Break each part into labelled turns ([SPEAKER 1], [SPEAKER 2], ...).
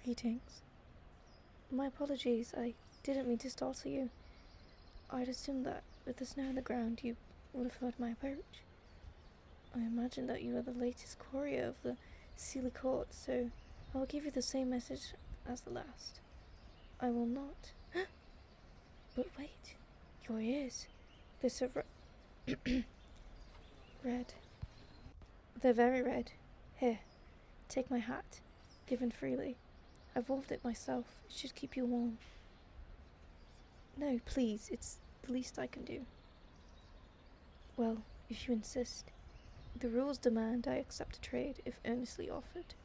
[SPEAKER 1] Greetings. My apologies, I didn't mean to startle you. I'd assumed that with the snow on the ground you would have heard my approach. I imagine that you are the latest courier of the Sealy Court, so I will give you the same message as the last. I will not... But wait, your ears. They're so red. They're very red. Here, take my hat, given freely. I've wove it myself. It should keep you warm. No, please, it's the least I can do. Well, if you insist. The rules demand I accept a trade if earnestly offered.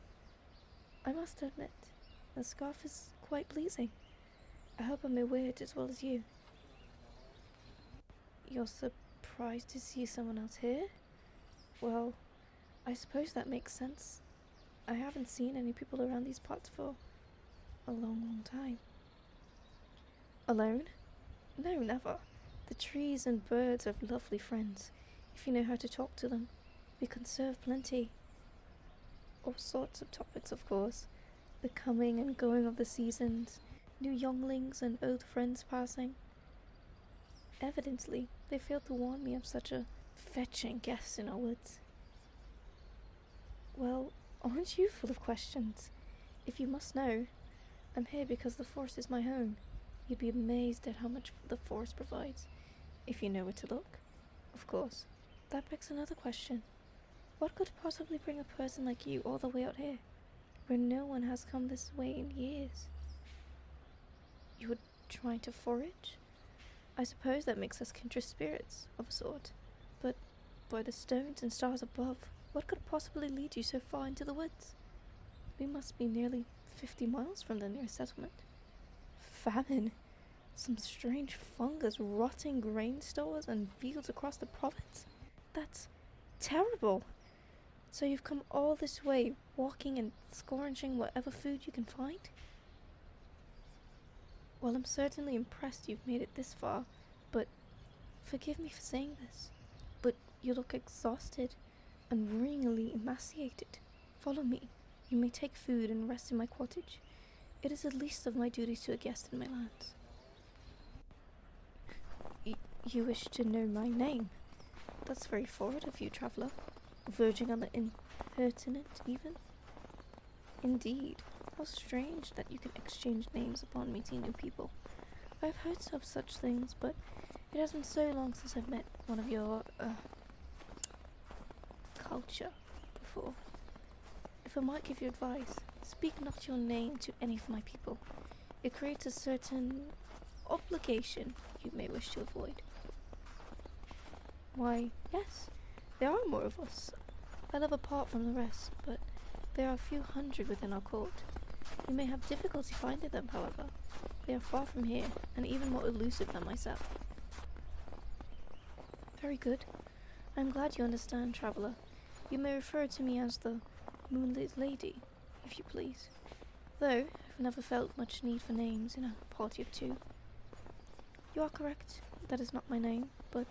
[SPEAKER 1] I must admit, the scarf is quite pleasing. I hope I may wear it as well as you. You're surprised to see someone else here? Well, I suppose that makes sense. I haven't seen any people around these parts for a long time. Alone? No, never. The trees and birds are lovely friends, if you know how to talk to them. We can serve plenty. All sorts of topics, of course. The coming and going of the seasons, new younglings and old friends passing. Evidently, they failed to warn me of such a fetching guest in our woods. Well, aren't you full of questions? If you must know, I'm here because the forest is my home. You'd be amazed at how much the forest provides, if you know where to look. Of course, that begs another question. What could possibly bring a person like you all the way out here, where no one has come this way in years? You were trying to forage? I suppose that makes us kindred spirits, of a sort. But by the stones and stars above, what could possibly lead you so far into the woods? We must be nearly 50 miles from the nearest settlement. Famine? Some strange fungus rotting grain stores and fields across the province? That's terrible! So you've come all this way, walking and scavenging whatever food you can find? Well, I'm certainly impressed you've made it this far, but forgive me for saying this, but you look exhausted and worryingly emaciated. Follow me. You may take food and rest in my cottage. It is the least of my duties to a guest in my lands. You wish to know my name? That's very forward of you, traveller. Verging on the impertinent, even. Indeed, how strange that you can exchange names upon meeting new people. I've heard of such things, but it has been so long since I've met one of your, culture before. If I might give you advice, speak not your name to any of my people. It creates a certain obligation you may wish to avoid. Why, yes, there are more of us. I live apart from the rest, but there are a few hundred within our court. You may have difficulty finding them, however. They are far from here, and even more elusive than myself. Very good. I am glad you understand, traveller. You may refer to me as the Moonlit Lady, if you please. Though, I've never felt much need for names in a party of two. You are correct, that is not my name, but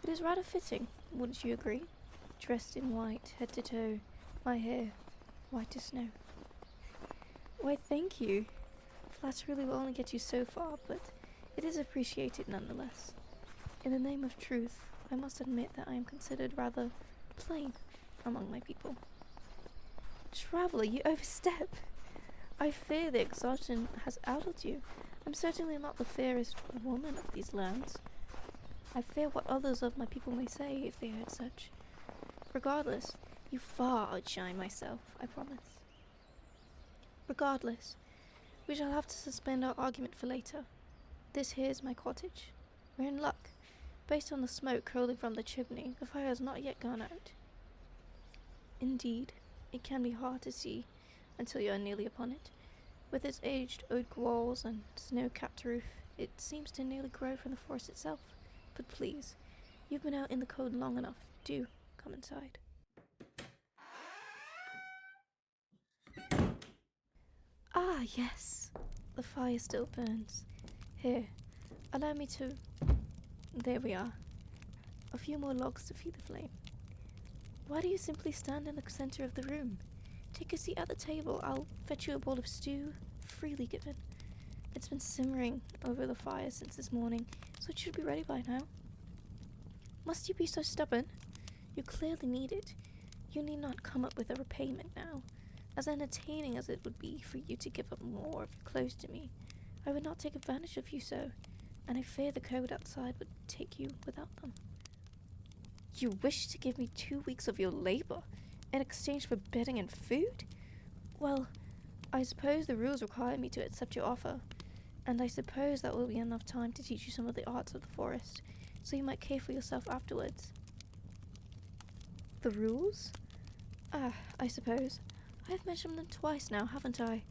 [SPEAKER 1] it is rather fitting, wouldn't you agree? Dressed in white, head to toe, my hair white as snow. Why, thank you. Flattery will only get you so far, but it is appreciated nonetheless. In the name of truth, I must admit that I am considered rather plain among my people. Traveller, you overstep. I fear the exhaustion has outlawed you. I'm certainly not the fairest woman of these lands. I fear what others of my people may say if they heard such. Regardless, you far outshine myself, I promise. Regardless, we shall have to suspend our argument for later. This here's my cottage. We're in luck. Based on the smoke curling from the chimney, the fire has not yet gone out. Indeed, it can be hard to see until you are nearly upon it. With its aged oak walls and snow-capped roof, it seems to nearly grow from the forest itself. But please, you've been out in the cold long enough. Do come inside. Ah, yes. The fire still burns. Here, allow me to... There we are. A few more logs to feed the flame. Why do you simply stand in the center of the room? Take a seat at the table. I'll fetch you a bowl of stew, freely given. It's been simmering over the fire since this morning, so it should be ready by now. Must you be so stubborn? You clearly need it. You need not come up with a repayment now. As entertaining as it would be for you to give up more of your clothes to me, I would not take advantage of you so, and I fear the code outside would take you without them. You wish to give me 2 weeks of your labor in exchange for bedding and food? Well, I suppose the rules require me to accept your offer, and I suppose that will be enough time to teach you some of the arts of the forest, so you might care for yourself afterwards. The rules? I suppose. I have mentioned them twice now, haven't I?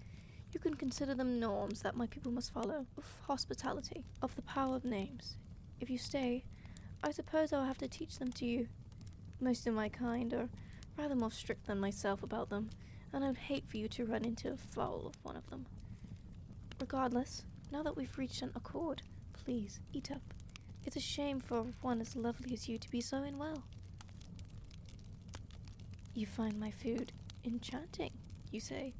[SPEAKER 1] You can consider them norms that my people must follow, of hospitality, of the power of names. If you stay, I suppose I'll have to teach them to you. Most of my kind are rather more strict than myself about them, and I'd hate for you to run into a foul of one of them. Regardless, now that we've reached an accord, please, eat up. It's a shame for one as lovely as you to be so unwell. You find my food enchanting, you say.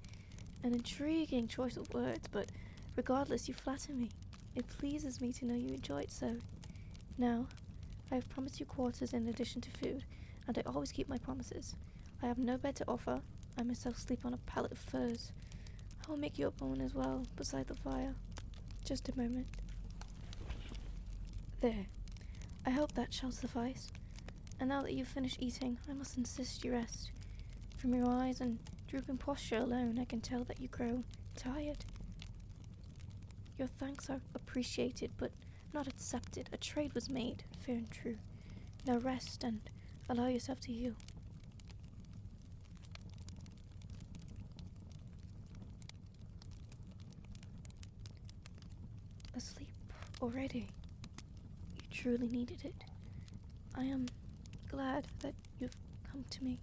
[SPEAKER 1] An intriguing choice of words, but regardless, you flatter me. It pleases me to know you enjoy it so. Now, I have promised you quarters in addition to food, and I always keep my promises. I have no bed to offer. I myself sleep on a pallet of furs. I will make you up one as well, beside the fire. Just a moment. There. I hope that shall suffice. And now that you've finished eating, I must insist you rest. From your eyes and drooping posture alone, I can tell that you grow tired. Your thanks are appreciated, but not accepted. A trade was made, fair and true. Now rest and allow yourself to heal. Asleep already? You truly needed it. I am glad that you've come to me.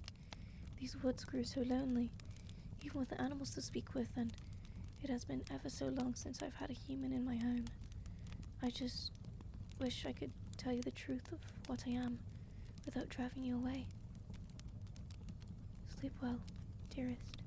[SPEAKER 1] These woods grew so lonely, even with the animals to speak with, and it has been ever so long since I've had a human in my home. I just wish I could tell you the truth of what I am without driving you away. Sleep well, dearest.